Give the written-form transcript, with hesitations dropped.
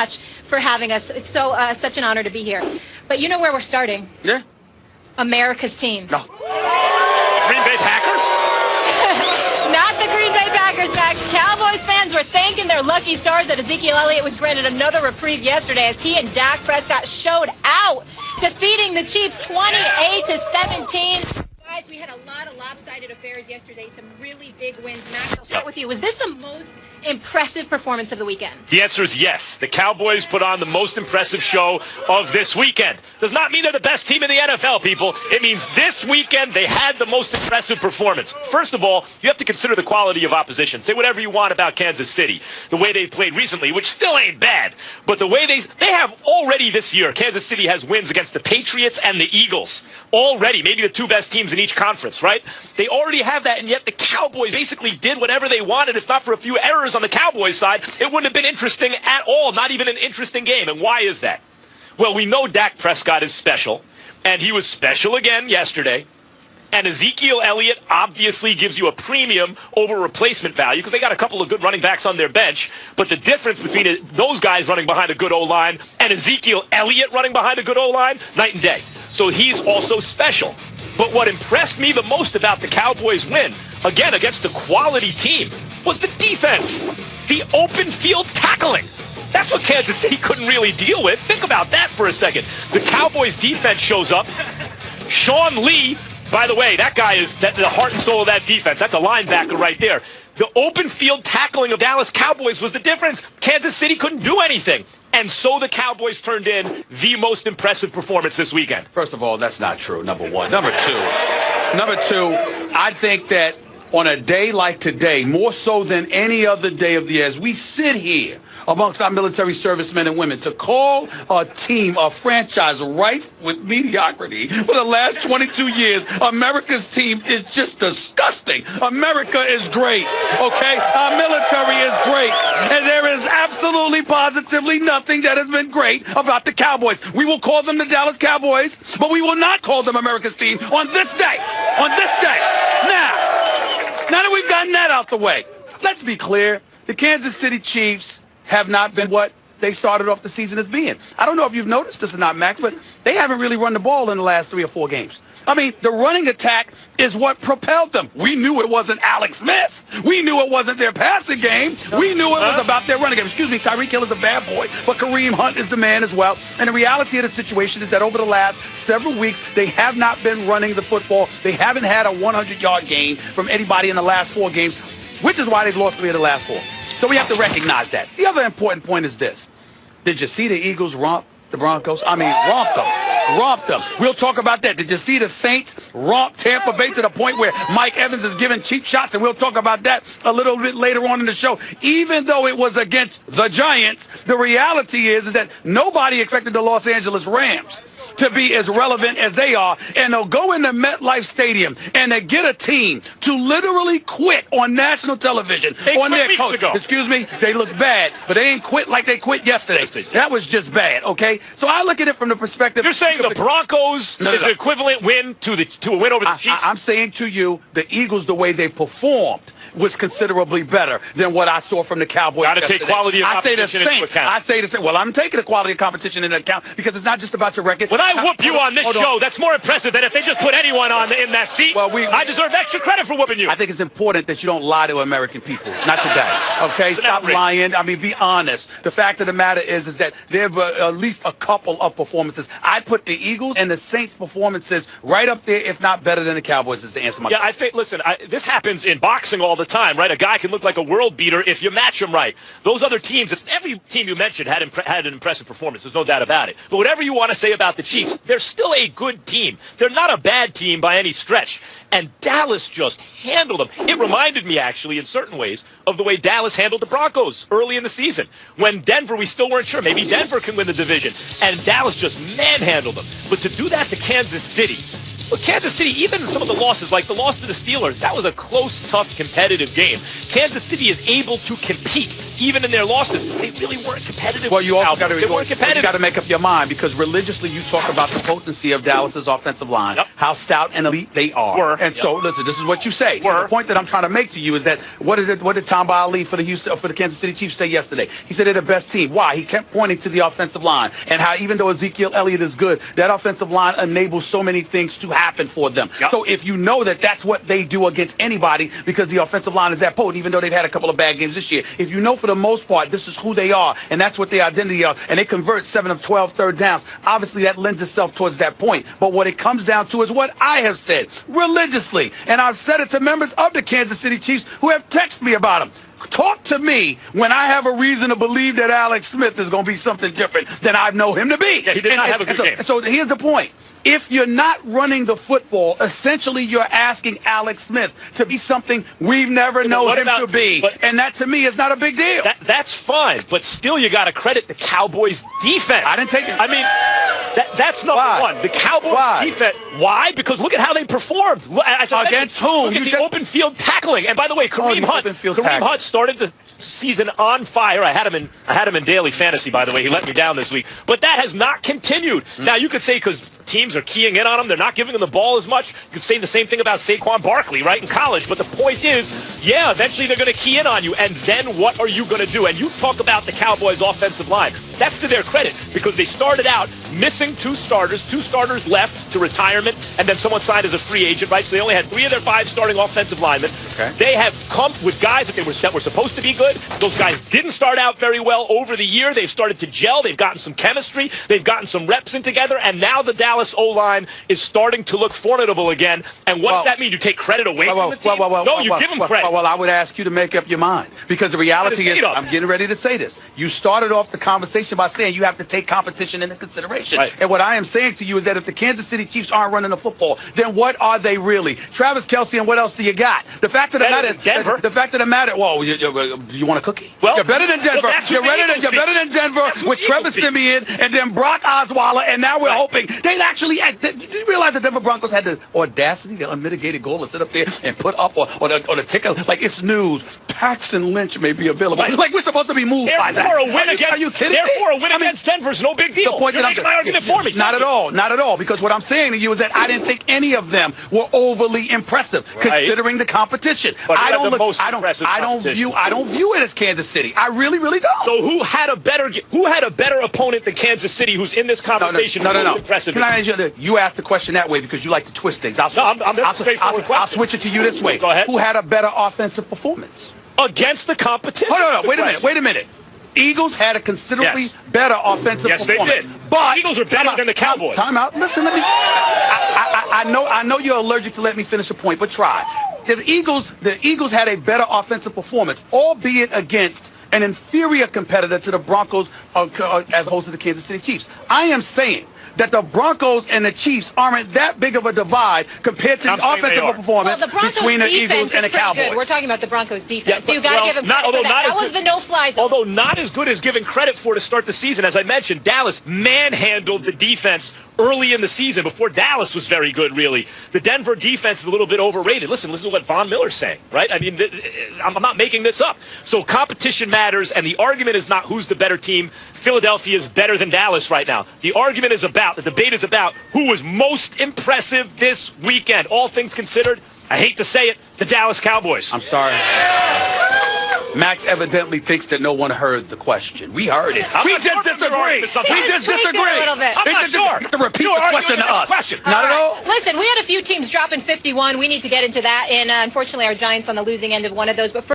much for having us. It's such an honor to be here. But you know where we're starting? Yeah. America's team. No. Green Bay Packers? Not the Green Bay Packers, Max. Cowboys fans were thanking their lucky stars that Ezekiel Elliott was granted another reprieve yesterday as he and Dak Prescott showed out, defeating the Chiefs 28-17. Guys, we had a lot of lopsided affairs yesterday, some really big wins. Max, I'll start with you. Was this the most impressive performance of the weekend? The answer is yes. The Cowboys put on the most impressive show of this weekend. Does not mean they're the best team in the NFL, people. It means this weekend they had the most impressive performance. First of all, you have to consider the quality of opposition. Say whatever you want about Kansas City, the way they've played recently, which still ain't bad. But the way they have already this year, Kansas City has wins against the Patriots and the Eagles. Already, maybe the two best teams in each conference, right? They already have that, and yet the Cowboys basically did whatever they wanted. If not for a few errors on the Cowboys side, it wouldn't have been interesting at all, not even an interesting game. And why is that? Well, we know Dak Prescott is special, and he was special again yesterday. And Ezekiel Elliott obviously gives you a premium over replacement value because they got a couple of good running backs on their bench. But the difference between those guys running behind a good O-line and Ezekiel Elliott running behind a good O-line, night and day. So he's also special. But what impressed me the most about the Cowboys' win, again, against a quality team, was the defense. The open field tackling. That's what Kansas City couldn't really deal with. Think about that for a second. The Cowboys' defense shows up. Sean Lee, by the way, that guy is the heart and soul of that defense. That's a linebacker right there. The open field tackling of Dallas Cowboys was the difference. Kansas City couldn't do anything. And so the Cowboys turned in the most impressive performance this weekend. First of all, that's not true, number one. Number two, I think that on a day like today, more so than any other day of the year, as we sit here amongst our military servicemen and women, to call a team, a franchise rife with mediocrity for the last 22 years, America's team is just disgusting. America is great, okay? Our military is great. And there is absolutely, positively nothing that has been great about the Cowboys. We will call them the Dallas Cowboys, but we will not call them America's team on this day. On this day. Now that we've gotten that out the way, let's be clear. The Kansas City Chiefs have not been what they started off the season as being. I don't know if you've noticed this or not, Max, but they haven't really run the ball in the last 3 or 4 games. I mean, the running attack is what propelled them. We knew it wasn't Alex Smith. We knew it wasn't their passing game. We knew it was about their running game. Excuse me, Tyreek Hill is a bad boy, but Kareem Hunt is the man as well. And the reality of the situation is that over the last several weeks, they have not been running the football. They haven't had a 100-yard gain from anybody in the last 4 games, which is why they've lost 3 of the last 4. So we have to recognize that. The other important point is this. Did you see the Eagles romp the Broncos? I mean, romp them. Romp them. We'll talk about that. Did you see the Saints romp Tampa Bay to the point where Mike Evans is giving cheap shots? And we'll talk about that a little bit later on in the show. Even though it was against the Giants, the reality is that nobody expected the Los Angeles Rams to be as relevant as they are, and they'll go into MetLife Stadium and they get a team to literally quit on national television on their coach. Ago. Excuse me, they look bad, but they ain't quit like they quit yesterday. That was just bad, okay? So I look at it from the perspective. You're saying the Broncos is an equivalent win to a win over the Chiefs? I'm saying to you, the Eagles, the way they performed was considerably better than what I saw from the Cowboys. Got to take quality of competition into account. I say the Saints. Well, I'm taking the quality of competition into account because it's not just about your record. When I whoop you on this show, that's more impressive than if they just put anyone in that seat. Well, I deserve extra credit for whooping you. I think it's important that you don't lie to American people. Not today. Okay? Stop lying. I mean, be honest. The fact of the matter is that there were at least a couple of performances. I put the Eagles and the Saints performances right up there, if not better than the Cowboys, is the answer. Yeah, I think, listen, this happens in boxing all the time, right? A guy can look like a world beater if you match him right. Those other teams, every team you mentioned had an impressive performance. There's no doubt about it. But whatever you want to say about the Chiefs, they're still a good team. They're not a bad team by any stretch. And Dallas just handled them. It reminded me, actually, in certain ways, of the way Dallas handled the Broncos early in the season. When Denver, we still weren't sure. Maybe Denver can win the division. And Dallas just manhandled them. But to do that to Kansas City, well, Kansas City, even some of the losses, like the loss to the Steelers, that was a close, tough, competitive game. Kansas City is able to compete even in their losses, they really weren't competitive. Well, you also got to make up your mind, because religiously you talk about the potency of Dallas's offensive line, how stout and elite they are. So listen, this is what you say. So the point that I'm trying to make to you is that what did Tom Ali for the Kansas City Chiefs say yesterday? He said they're the best team. Why? He kept pointing to the offensive line and how even though Ezekiel Elliott is good, that offensive line enables so many things to happen for them. So if you know that that's what they do against anybody, because the offensive line is that potent, even though they've had a couple of bad games this year, if you know for the most part this is who they are and that's what their identity are, and they convert 7 of 12 third downs, obviously that lends itself towards that point. But what it comes down to is what I have said religiously, and I've said it to members of the Kansas City Chiefs who have texted me about them. Talk to me when I have a reason to believe that Alex Smith is going to be something different than I know him to be. Yeah, he did not have a good game. So here's the point. If you're not running the football, essentially you're asking Alex Smith to be something we've never known him to be. And that, to me, is not a big deal. That's fine, but still you got to credit the Cowboys' defense. I didn't take it. I mean, that's number one. The Cowboys' defense. Why? Because look at how they performed. Against whom? Look at the open field tackling. And by the way, Kareem Hunt started the season on fire. I had him in daily fantasy, by the way. He let me down this week. But that has not continued. Now, you could say because teams are keying in on him, they're not giving him the ball as much. You could say the same thing about Saquon Barkley, right, in college. But the point is, yeah, eventually they're going to key in on you. And then what are you going to do? And you talk about the Cowboys' offensive line. That's to their credit, because they started out missing two starters left to retirement, and then someone signed as a free agent, right? So they only had 3 of their 5 starting offensive linemen. They have come with guys that were supposed to be good. Those guys didn't start out very well over the year. They've started to gel. They've gotten some chemistry. They've gotten some reps in together, and now the Dallas O-line is starting to look formidable again. And what does that mean? You take credit away from the team? No, you give them credit. Well, I would ask you to make up your mind, because the reality is, I'm getting ready to say this. You started off the conversation by saying you have to take competition into consideration. And what I am saying to you is that if the Kansas City Chiefs aren't running the football, then what are they really? Travis Kelce, and what else do you got? The fact of the matter is, Denver. The fact of the matter, well, do you want a cookie? Well, you're better than Denver. You're better than Denver with Trevor Siemian and then Brock Osweiler, and now we're hoping they actually. Did you realize the Denver Broncos had the audacity, the unmitigated goal to sit up there and put up on the ticker like it's news? Paxton Lynch may be available. Like we're supposed to be moved by that. Are you kidding me? Therefore, a win against Denver's no big deal. The point You're making my argument for me. Not at all. Because what I'm saying to you is that I didn't think any of them were overly impressive, considering the competition. But I don't view it as Kansas City. I really don't. So who had a better opponent than Kansas City? Who's in this conversation? No. Impressive. Can I answer you asked the question that way because you like to twist things. I'll switch it to you this way. Go ahead. Who had a better offensive performance against the competition? Hold on. Wait a minute. Eagles had a considerably better offensive performance. Yes, they did. But the Eagles are better than the Cowboys. Time out. Listen, let me. I know you're allergic to let me finish a point, but try. The Eagles had a better offensive performance, albeit against an inferior competitor to the Broncos as opposed to the Kansas City Chiefs. I am saying that the Broncos and the Chiefs aren't that big of a divide compared to the offensive performance between the Eagles and the Cowboys. Good. We're talking about the Broncos defense. So you got to give them credit for that. That was the no-fly zone. Although not as good as given credit for to start the season. As I mentioned, Dallas manhandled the defense early in the season before Dallas was very good, really. The Denver defense is a little bit overrated. Listen to what Von Miller's saying, right? I mean, I'm not making this up. So competition matters, and the argument is not who's the better team. Philadelphia is better than Dallas right now. The argument is the debate is about who was most impressive this weekend. All things considered, I hate to say it, the Dallas Cowboys. I'm sorry. Max evidently thinks that no one heard the question. We heard it. We just disagree. I'm not sure. To repeat the question to us. Not at all. Listen, we had a few teams dropping 51. We need to get into that. And unfortunately, our Giants on the losing end of one of those. But